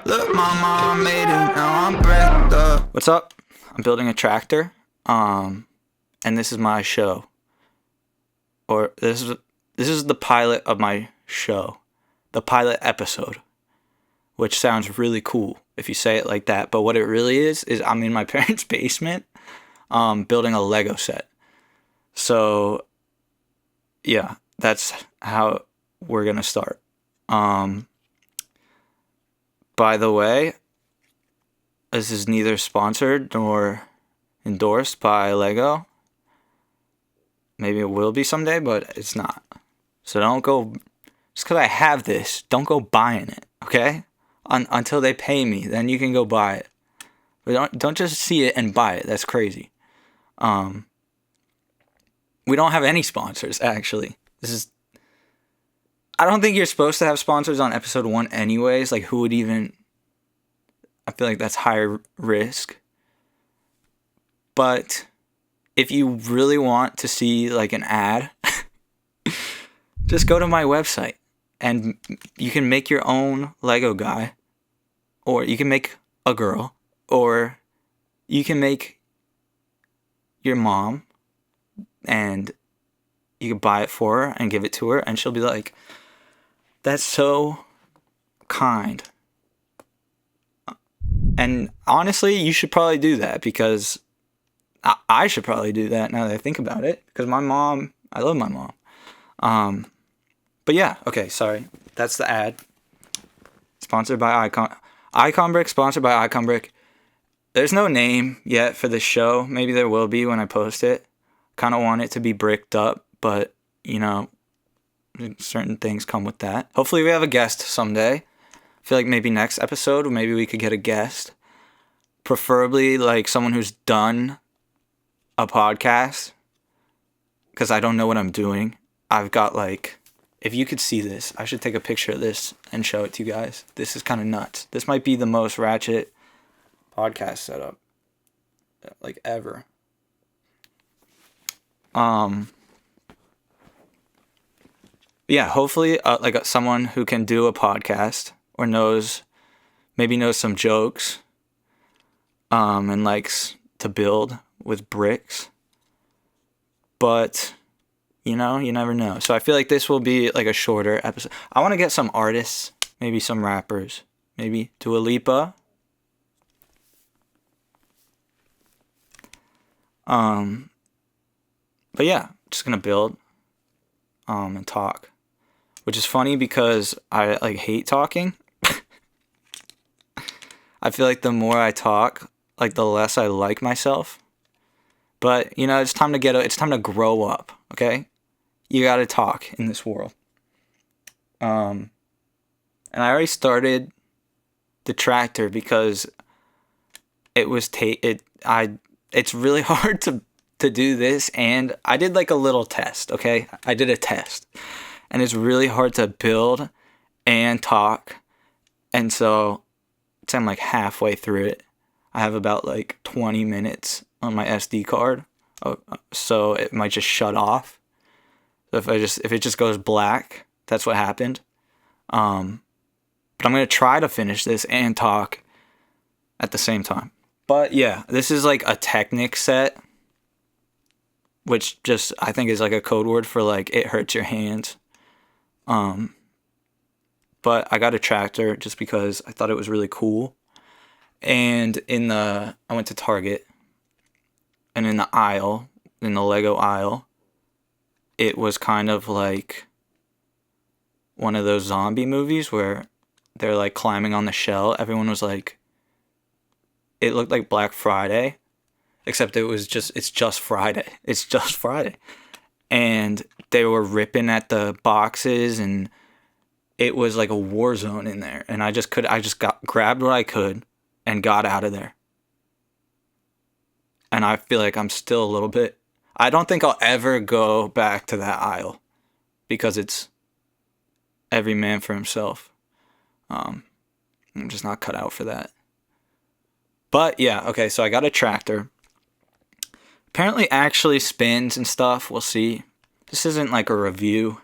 Look, mama, I made it, now I'm bricked up. What's up? I'm building a tractor, and this is my show. Or this is the pilot of my show. The pilot episode. Which sounds really cool if you say it like that, but what it really is I'm in my parents' basement, building a Lego set. So, yeah, that's how we're gonna start. By the way, this is neither sponsored nor endorsed by Lego. Maybe it will be someday, but it's not. So don't go, just because I have this, don't go buying it, okay? Until they pay me, then you can go buy it. But don't just see it and buy it. That's crazy. We don't have any sponsors, actually. I don't think you're supposed to have sponsors on episode 1 anyways. Like, who would even... I feel like that's higher risk. But if you really want to see, like, an ad, just go to my website. And you can make your own Lego guy. Or you can make a girl. Or you can make your mom. And you can buy it for her and give it to her. And she'll be like... That's so kind. And honestly, you should probably do that because I should probably do that now that I think about it. Because I love my mom. But yeah, okay, sorry. That's the ad. Sponsored by ICONBRICK, sponsored by ICONBRICK. There's no name yet for this show. Maybe there will be when I post it. Kind of want it to be bricked up, but, you know, certain things come with that. Hopefully we have a guest someday. I feel like maybe next episode, maybe we could get a guest. Preferably like someone who's done a podcast. Because I don't know what I'm doing. I've got like... If you could see this, I should take a picture of this and show it to you guys. This is kind of nuts. This might be the most ratchet podcast setup like ever. Yeah, hopefully, like someone who can do a podcast or maybe knows some jokes, and likes to build with bricks. But, you know, you never know. So I feel like this will be like a shorter episode. I want to get some artists, maybe some rappers, maybe Dua Lipa. But yeah, just gonna build, and talk. Which is funny because I like hate talking. I feel like the more I talk, like the less I like myself. But you know, it's time to grow up. Okay, you gotta talk in this world. And I already started the tractor because it's really hard to do this, and I did like a little test. Okay, I did a test. And it's really hard to build and talk. And so, I'm like halfway through it. I have about like 20 minutes on my SD card. So it might just shut off. So if it just goes black, that's what happened. But I'm going to try to finish this and talk at the same time. But yeah, this is like a Technic set. Which just, I think is like a code word for like, it hurts your hands. But I got a tractor just because I thought it was really cool. And I went to Target, and in the Lego aisle, it was kind of like one of those zombie movies where they're like climbing on the shell. Everyone was like, it looked like Black Friday, except it's just Friday. It's just Friday. And they were ripping at the boxes, and it was like a war zone in there. And I just grabbed what I could and got out of there. And I feel like I'm still a little bit... I don't think I'll ever go back to that aisle because it's every man for himself. I'm just not cut out for that. But yeah, okay, so I got a tractor. Apparently actually spins and stuff. We'll see. This isn't like a review.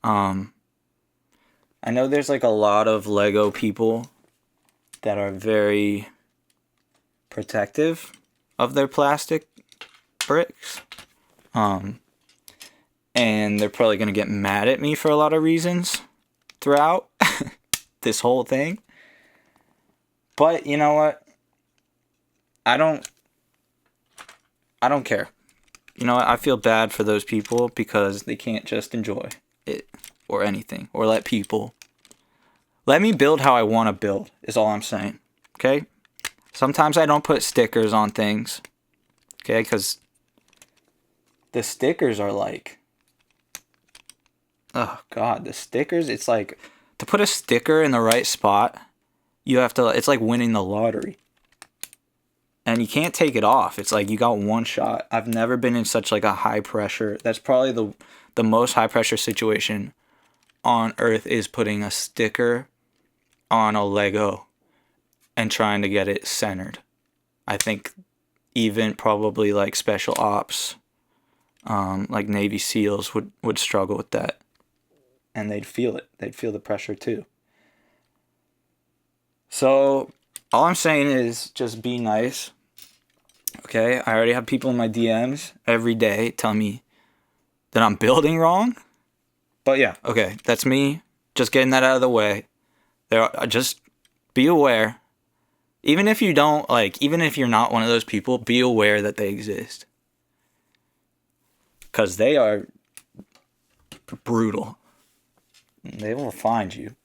I know there's like a lot of Lego people that are very protective of their plastic bricks. And they're probably going to get mad at me for a lot of reasons throughout this whole thing. But you know what? I don't care. You know what? I feel bad for those people because they can't just enjoy it or anything or let me build how I want to build is all I'm saying. Okay? Sometimes I don't put stickers on things. Okay? Because the stickers are like, oh God, the stickers, it's like to put a sticker in the right spot, you have to, it's like winning the lottery. And you can't take it off. It's like you got one shot. I've never been in such like a high pressure. That's probably the most high pressure situation on earth is putting a sticker on a Lego and trying to get it centered. I think even probably like special ops, like Navy SEALs would struggle with that. And they'd feel it. They'd feel the pressure too. So all I'm saying is just be nice. Okay? I already have people in my DMs every day tell me that I'm building wrong. But yeah, okay, that's me. Just getting that out of the way. Just be aware. Even if you don't, even if you're not one of those people, be aware that they exist. Because they are brutal. They will find you.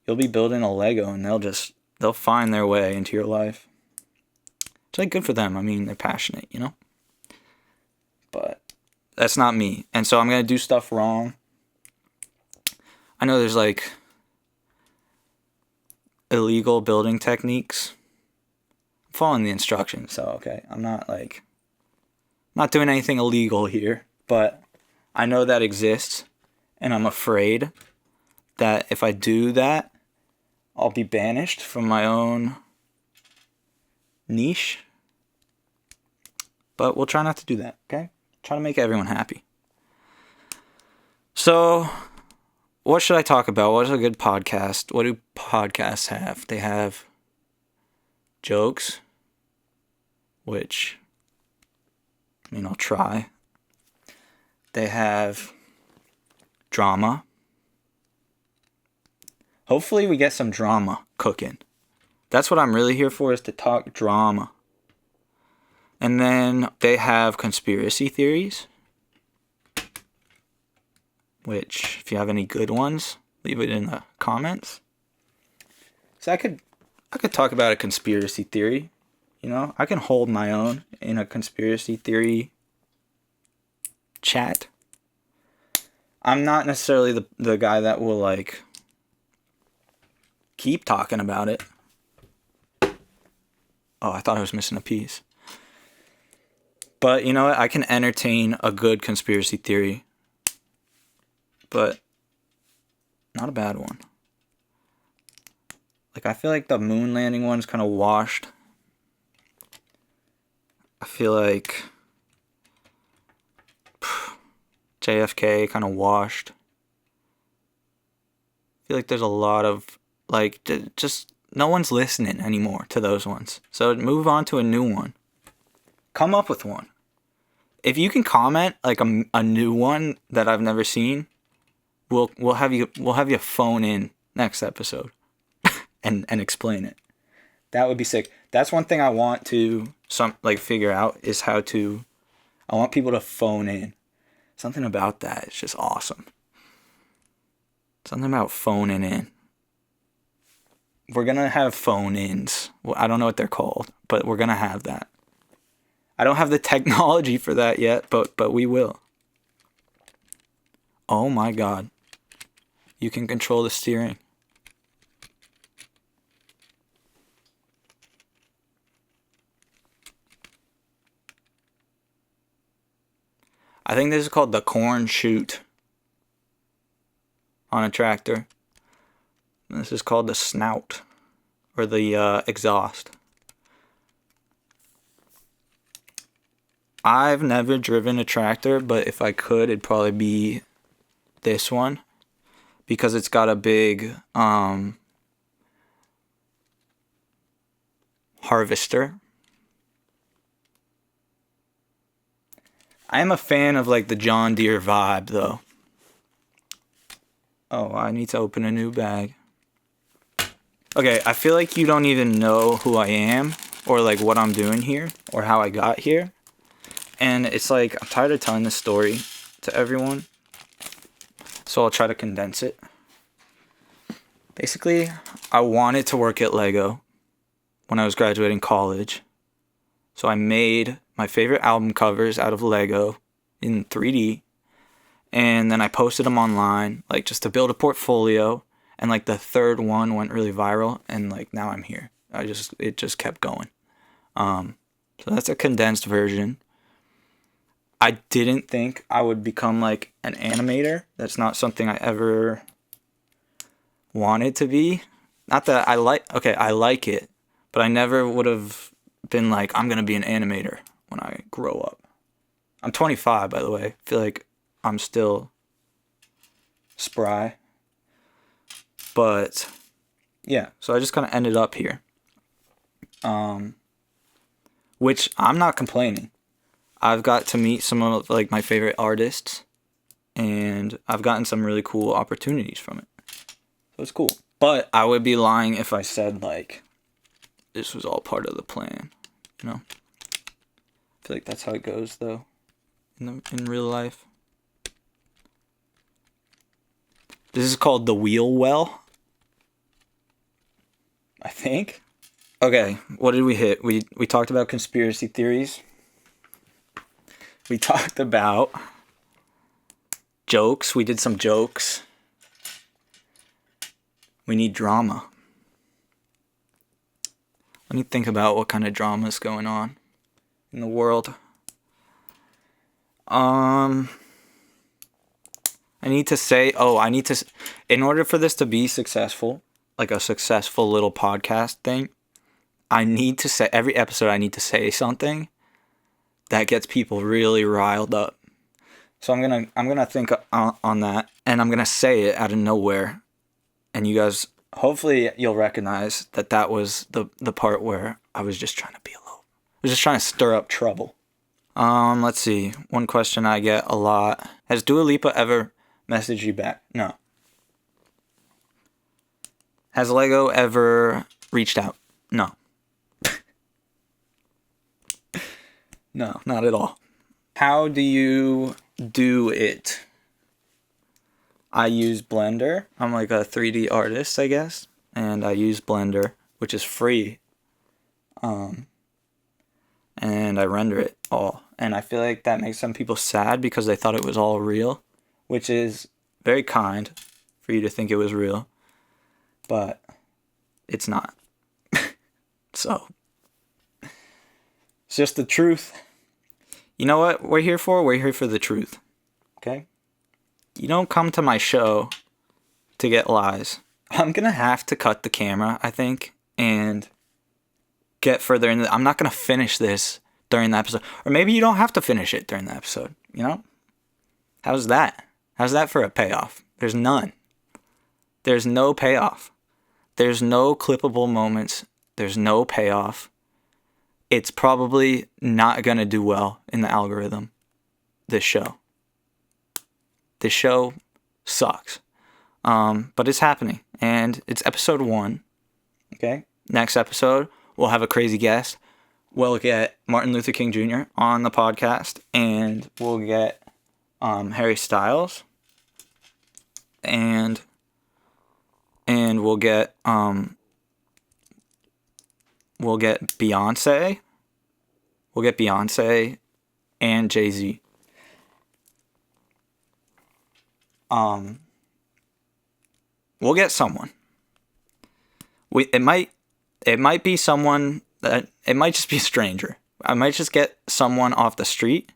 You'll be building a Lego and they'll find their way into your life. It's like good for them. I mean, they're passionate, you know? But that's not me. And so I'm going to do stuff wrong. I know there's like illegal building techniques. I'm following the instructions, so okay. I'm not doing anything illegal here, but I know that exists, and I'm afraid that if I do that, I'll be banished from my own niche. But we'll try not to do that, okay? Try to make everyone happy. So, what should I talk about? What is a good podcast? What do podcasts have? They have jokes, which, I'll try. They have drama. Hopefully we get some drama cooking. That's what I'm really here for, is to talk drama. And then they have conspiracy theories, which, if you have any good ones, leave it in the comments. So I could talk about a conspiracy theory. I can hold my own in a conspiracy theory chat. I'm not necessarily the guy that will keep talking about it. Oh, I thought I was missing a piece. But you know what? I can entertain a good conspiracy theory. But not a bad one. I feel like the moon landing one's kind of washed. I feel like JFK kind of washed. I feel like there's a lot of just no one's listening anymore to those ones. So move on to a new one. Come up with one. If you can comment a new one that I've never seen, we'll have you phone in next episode and explain it. That would be sick. That's one thing I want to figure out is I want people to phone in. Something about that is just awesome. Something about phoning in. We're going to have phone-ins. Well, I don't know what they're called, but we're going to have that. I don't have the technology for that yet, but we will. Oh my God. You can control the steering. I think this is called the corn chute on a tractor. This is called the snout, or the exhaust. I've never driven a tractor, but if I could, it'd probably be this one, because it's got a big harvester. I am a fan of like the John Deere vibe though. Oh, I need to open a new bag. Okay, I feel like you don't even know who I am or like what I'm doing here or how I got here. And it's like, I'm tired of telling this story to everyone. So I'll try to condense it. Basically, I wanted to work at Lego when I was graduating college. So I made my favorite album covers out of Lego in 3D. And then I posted them online, like just to build a portfolio. And like the third one went really viral. And like now I'm here. It just kept going. So that's a condensed version. I didn't think I would become like an animator. That's not something I ever wanted to be. Not that I like it, but I never would have been like, I'm gonna be an animator when I grow up. I'm 25, by the way. I feel like I'm still spry. But yeah, so I just kind of ended up here. Which I'm not complaining. I've got to meet some of like my favorite artists, and I've gotten some really cool opportunities from it. So it's cool. But I would be lying if I said like this was all part of the plan, you know? I feel like that's how it goes though in real life. This is called the wheel well, I think. Okay, what did we hit? We talked about conspiracy theories. We talked about jokes. We did some jokes. We need drama. Let me think about what kind of drama is going on in the world. I need to, in order for this to be successful, like a successful little podcast thing, I need to say, every episode I need to say something that gets people really riled up. So I'm gonna think on that, and I'm gonna say it out of nowhere, and you guys, hopefully you'll recognize that was the part where I was just trying to be I was just trying to stir up trouble. Let's see. One question I get a lot: has Dua Lipa ever messaged you back? No. Has Lego ever reached out? No. No, not at all. How do you do it? I use Blender. I'm like a 3D artist, I guess. And I use Blender, which is free. And I render it all. And I feel like that makes some people sad because they thought it was all real, which is very kind for you to think it was real. But it's not. So it's just the truth. You know what we're here for? We're here for the truth. Okay? You don't come to my show to get lies. I'm going to have to cut the camera, I think, and get further in. I'm not going to finish this during the episode. Or maybe you don't have to finish it during the episode, you know? How's that? How's that for a payoff? There's none. There's no payoff. There's no clippable moments. There's no payoff. It's probably not going to do well in the algorithm, this show. This show sucks. But it's happening. And it's episode 1. Okay? Next episode, we'll have a crazy guest. We'll get Martin Luther King Jr. on the podcast. And we'll get Harry Styles. And we'll get Beyonce. We'll get Beyonce and Jay-Z. We'll get someone. It might be someone that, it might just be a stranger. I might just get someone off the street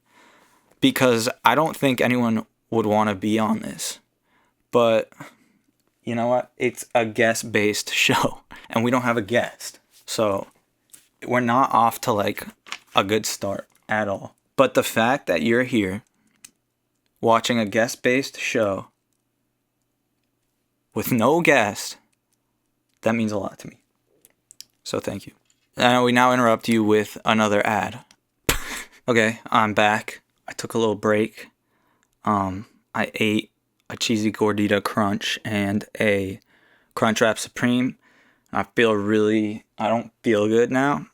because I don't think anyone would want to be on this. But you know what? It's a guest-based show, and we don't have a guest. So we're not off to like a good start at all. But the fact that you're here watching a guest-based show with no guest, that means a lot to me. So thank you. we now interrupt you with another ad. Okay, I'm back. I took a little break. I ate a cheesy gordita crunch and a Crunchwrap Supreme. I don't feel good now.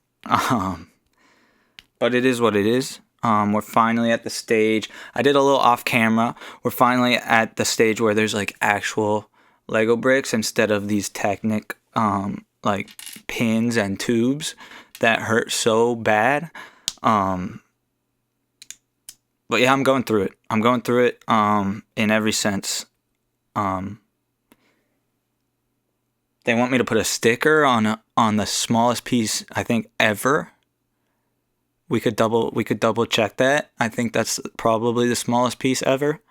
But it is what it is. We're finally at the stage. I did a little off camera. We're finally at the stage where there's like actual Lego bricks instead of these Technic like pins and tubes that hurt so bad. But yeah, I'm going through it. In every sense. They want me to put a sticker on the smallest piece I think ever. We could double check that. I think that's probably the smallest piece ever,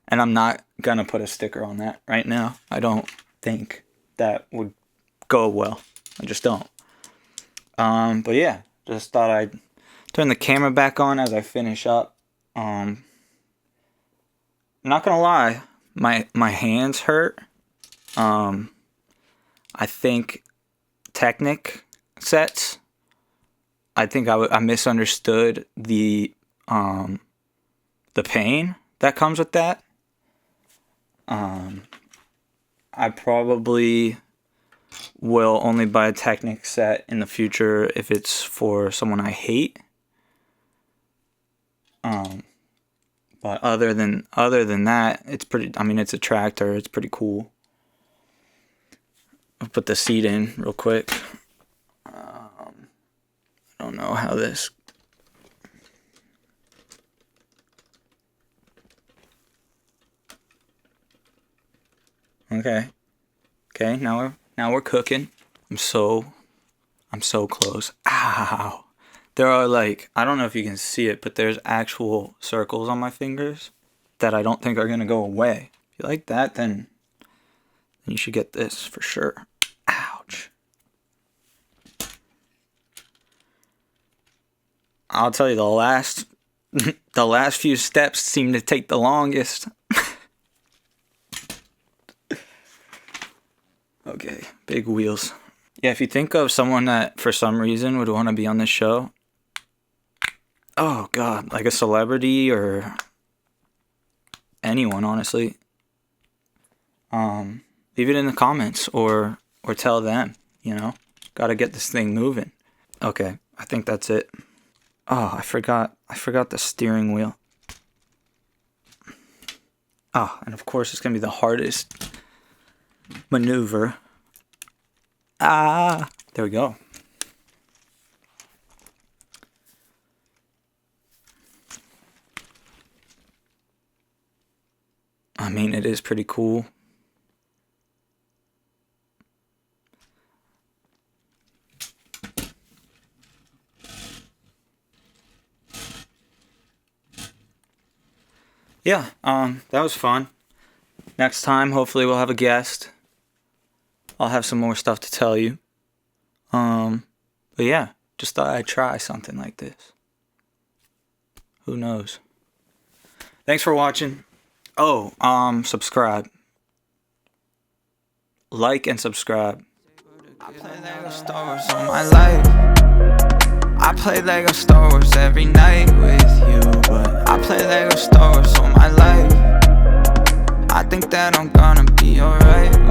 and I'm not gonna put a sticker on that right now. I don't think that would go well. I just don't. But yeah, just thought I'd turn the camera back on as I finish up. I'm not gonna lie, my hands hurt. I think Technic sets. I think I misunderstood the pain that comes with that. I probably will only buy a Technic set in the future if it's for someone I hate. But other than that, it's pretty. I mean, it's a tractor. It's pretty cool. I'll put the seat in real quick. I don't know how this. Okay. Now we're cooking. I'm so close. Ow. There are like, I don't know if you can see it, but there's actual circles on my fingers that I don't think are gonna go away. If you like that, then you should get this for sure. Ouch. I'll tell you, the last few steps seem to take the longest. Okay, big wheels. Yeah, if you think of someone that for some reason would want to be on this show, oh god, like a celebrity or anyone, honestly, leave it in the comments or tell them, gotta get this thing moving. Okay, I think that's it. Oh, I forgot the steering wheel. Oh, and of course it's gonna be the hardest maneuver. There we go. I mean, it is pretty cool. Yeah, that was fun. Next time, hopefully we'll have a guest. I'll have some more stuff to tell you. But yeah, just thought I'd try something like this. Who knows? Thanks for watching. Oh, subscribe. Like and subscribe. I play Lego Star Wars on my life. I play Lego Star Wars every night with you, but I play Lego Star Wars on my life. I think that I'm gonna be alright.